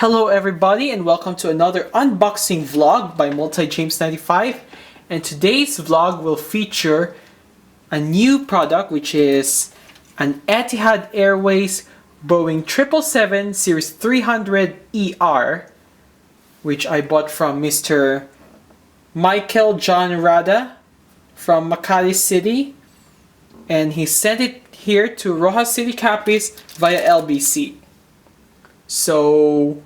Hello everybody and welcome to another unboxing vlog by MultiJames95, and today's vlog will feature a new product which is an Etihad Airways Boeing 777 Series 300ER, which I bought from Mr. Michael John Rada from Makati City, and he sent it here to Rojas City, Capiz via LBC. So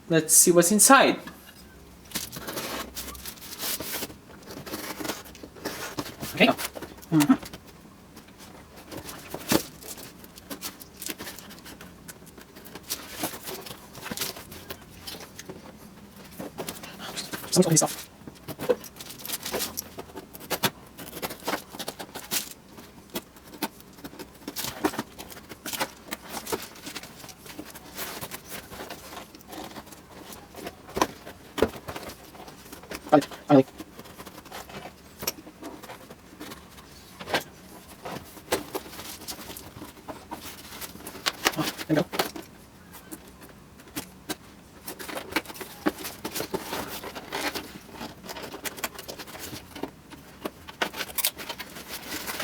let's see what's inside. Okay. Some funny stuff. Finally. Oh, there we go.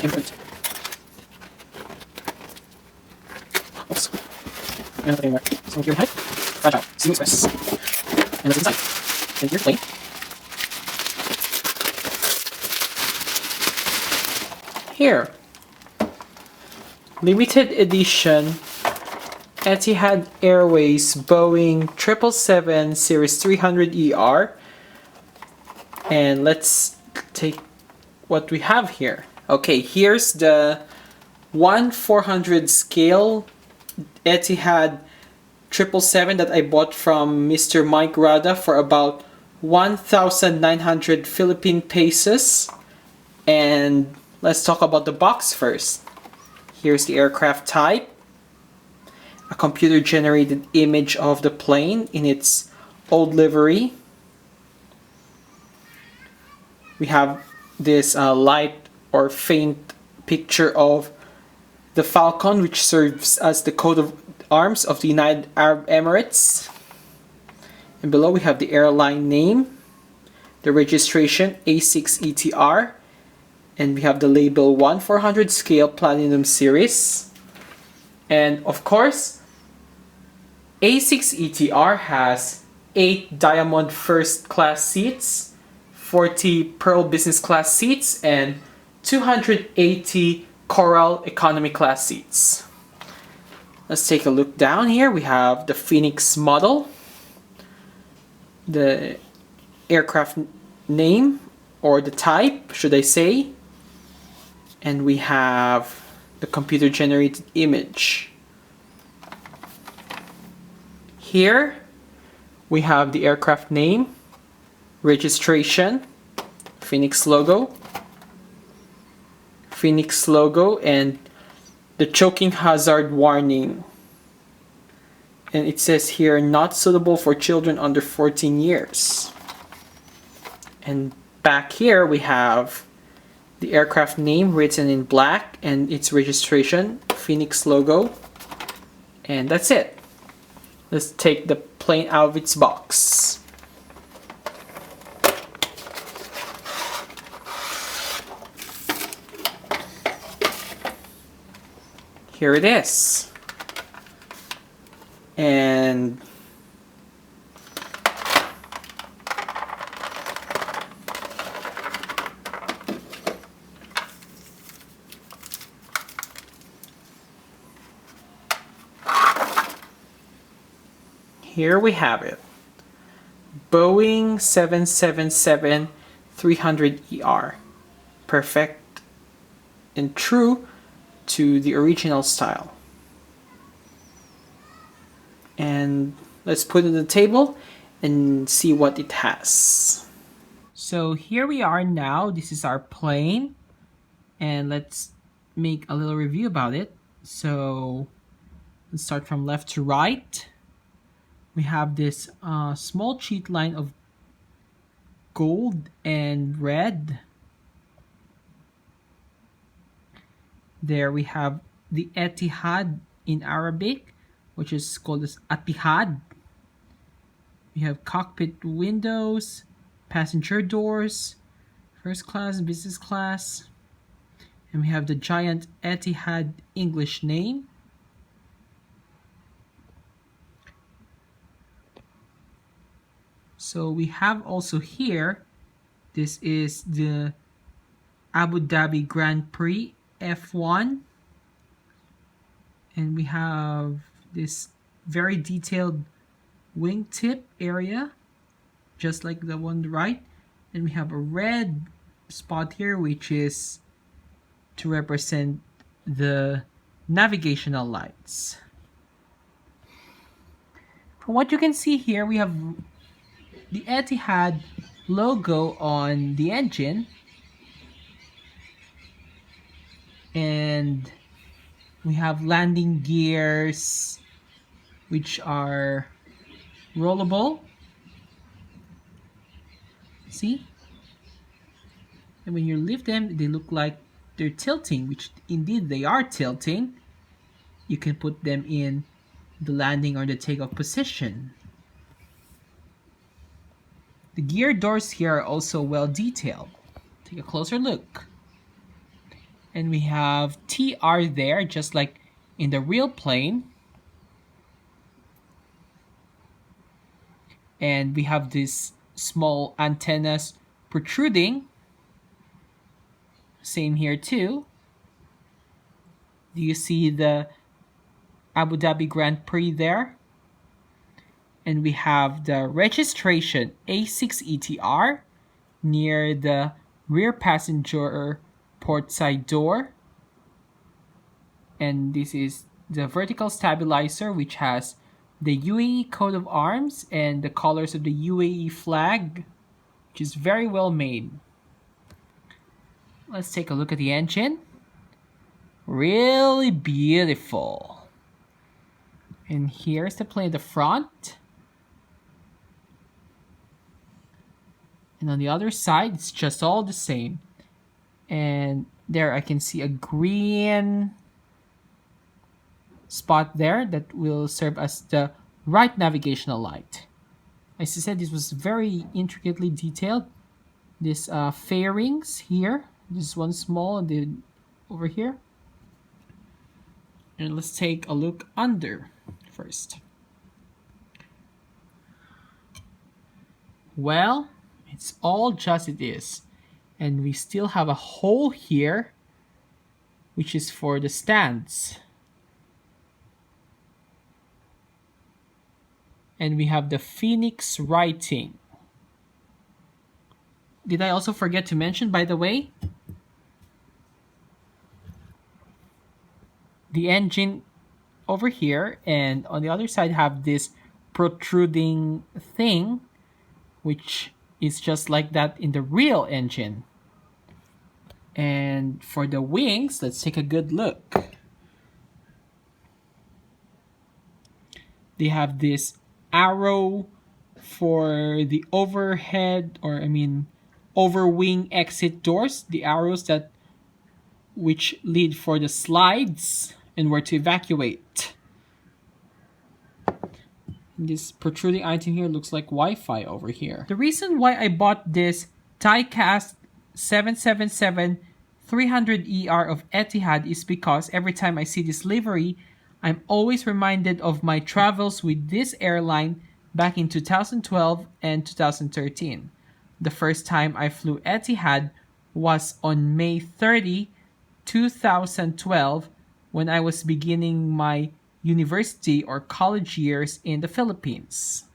Input. Oops. And nothing more. So here we have it. Fragile. Steam Express. And what's inside? And here's plate. Here, limited edition Etihad Airways Boeing 777 Series 300ER, and let's take what we have here. Okay, here's the 1/400 scale Etihad 777 that I bought from Mr. Mike Rada for about 1,900 Philippine pesos. And let's talk about the box first. Here's the aircraft type, a computer-generated image of the plane in its old livery. We have this light or faint picture of the Falcon, which serves as the coat of arms of the United Arab Emirates. And below we have the airline name, the registration A6ETR, and we have the label 1/400 scale Platinum Series. And of course, A6ETR has 8 Diamond First Class seats, 40 Pearl Business Class seats, and 280 Coral Economy Class seats. Let's take a look down here. We have the Phoenix model, the aircraft name, or the type, should I say. And we have the computer-generated image. Here we have the aircraft name, registration, Phoenix logo, and the choking hazard warning. And it says here, not suitable for children under 14 years. And back here we have the aircraft name written in black and its registration, Phoenix logo. And that's it. Let's take the plane out of its box. Here it is. And here we have it. Boeing 777-300ER. Perfect and true to the original style. And let's put it on the table and see what it has. So here we are now. This is our plane. And let's make a little review about it. So let's start from left to right. We have this small cheat line of gold and red. There we have the Etihad in Arabic, which is called as Etihad. We have cockpit windows, passenger doors, first class, business class. And we have the giant Etihad English name. So we have also here, this is the Abu Dhabi Grand Prix F1. And we have this very detailed wingtip area, just like the one on the right. And we have a red spot here, which is to represent the navigational lights. From what you can see here, we have the Etihad logo on the engine, and we have landing gears which are rollable. See? And when you lift them, they look like they're tilting, which indeed they are tilting. You can put them in the landing or the takeoff position. The gear doors here are also well detailed. Take a closer look. And we have TR there, just like in the real plane. And we have these small antennas protruding. Same here too. Do you see the Abu Dhabi Grand Prix there? And we have the registration A6ETR near the rear passenger port side door. And this is the vertical stabilizer, which has the UAE coat of arms and the colors of the UAE flag, which is very well made. Let's take a look at the engine. Really beautiful. And here's the plane at the front. And on the other side, it's just all the same. And there I can see a green spot there that will serve as the right navigational light. As I said, this was very intricately detailed. These fairings here, this one small and then over here. And let's take a look under first. Well, it's all just it is. And we still have a hole here, which is for the stands. And we have the Phoenix writing. Did I also forget to mention, by the way, the engine over here, and on the other side have this protruding thing, which is just like that in the real engine. And for the wings, let's take a good look. They have this arrow for the overhead, or over wing exit doors, the arrows that which lead for the slides and where to evacuate. This protruding item here looks like Wi-Fi over here. The reason why I bought this die-cast 777-300ER of Etihad is because every time I see this livery, I'm always reminded of my travels with this airline back in 2012 and 2013. The first time I flew Etihad was on May 30, 2012, when I was beginning my university or college years in the Philippines.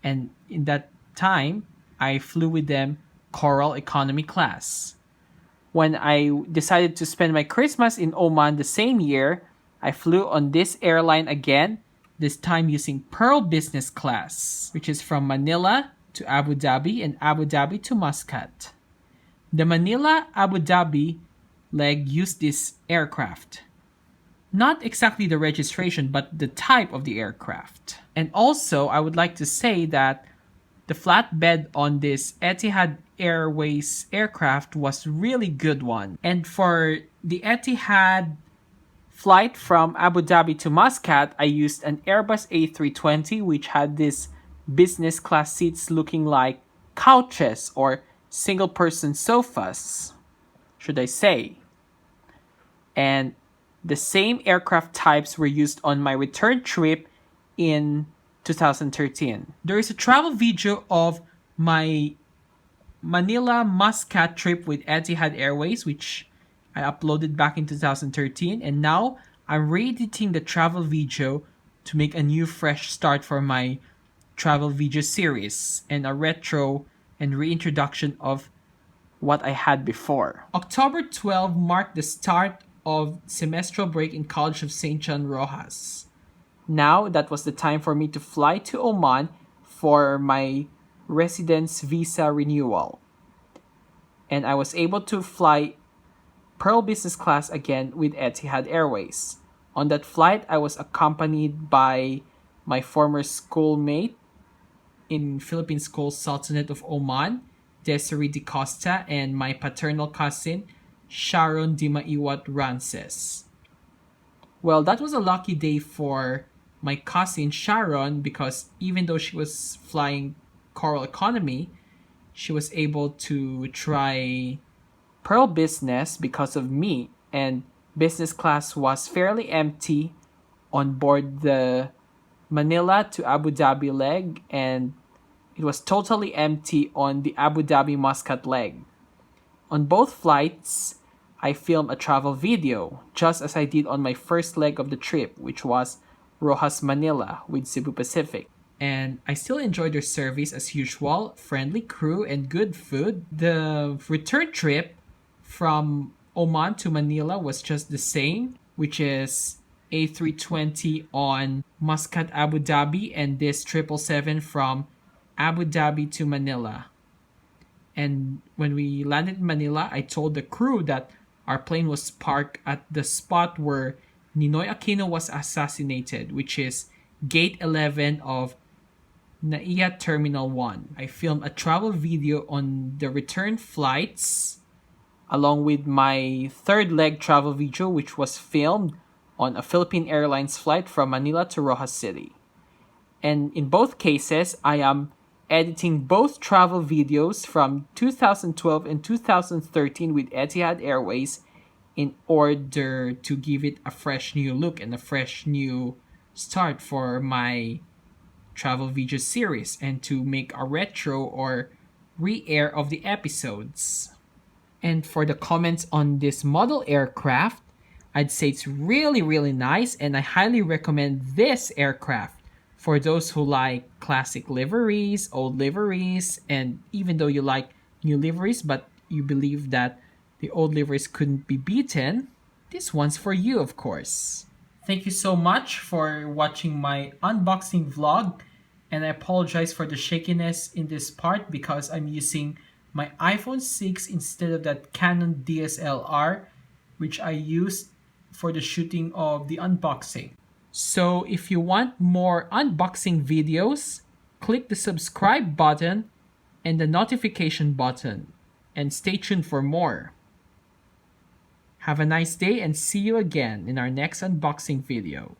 And in that time, I flew with them Coral Economy class. When I decided to spend my Christmas in Oman the same year, I flew on this airline again, this time using Pearl Business class, which is from Manila to Abu Dhabi and Abu Dhabi to Muscat. The Manila-Abu Dhabi leg used this aircraft. Not exactly the registration, but the type of the aircraft. And also, I would like to say that the flatbed on this Etihad Airways aircraft was really good one. And for the Etihad flight from Abu Dhabi to Muscat, I used an Airbus A320, which had this business class seats looking like couches or single person sofas, should I say. And the same aircraft types were used on my return trip in 2013. There is a travel video of my Manila Muscat trip with Etihad Airways, which I uploaded back in 2013, and now I'm re-editing the travel video to make a new fresh start for my travel video series and a retro and reintroduction of what I had before. October 12 marked the start of semestral break in College of St. John Rojas. Now that was the time for me to fly to Oman for my residence visa renewal. And I was able to fly Pearl Business Class again with Etihad Airways. On that flight, I was accompanied by my former schoolmate in Philippine School Sultanate of Oman, Desiree Di Costa, and my paternal cousin, Sharon Di Maiwat Rances. Well, that was a lucky day for my cousin Sharon because even though she was flying Coral Economy, she was able to try Pearl Business because of me, and business class was fairly empty on board the Manila to Abu Dhabi leg, and it was totally empty on the Abu Dhabi Muscat leg. On both flights, I filmed a travel video, just as I did on my first leg of the trip, which was Rojas Manila with Cebu Pacific. And I still enjoyed their service as usual, friendly crew and good food. The return trip from Oman to Manila was just the same, which is A320 on Muscat Abu Dhabi and this 777 from Abu Dhabi to Manila. And when we landed in Manila, I told the crew that our plane was parked at the spot where Ninoy Aquino was assassinated, which is Gate 11 of NAIA Terminal 1. I filmed a travel video on the return flights along with my third leg travel video, which was filmed on a Philippine Airlines flight from Manila to Rojas City. And in both cases, I am editing both travel videos from 2012 and 2013 with Etihad Airways in order to give it a fresh new look and a fresh new start for my travel video series and to make a retro or re-air of the episodes. And for the comments on this model aircraft, I'd say it's really, really nice, and I highly recommend this aircraft for those who like classic liveries, old liveries, and even though you like new liveries but you believe that the old liveries couldn't be beaten, this one's for you, of course. Thank you so much for watching my unboxing vlog, and I apologize for the shakiness in this part because I'm using my iPhone 6 instead of that Canon DSLR, which I used for the shooting of the unboxing. So if you want more unboxing videos, click the subscribe button and the notification button, and stay tuned for more. Have a nice day and see you again in our next unboxing video.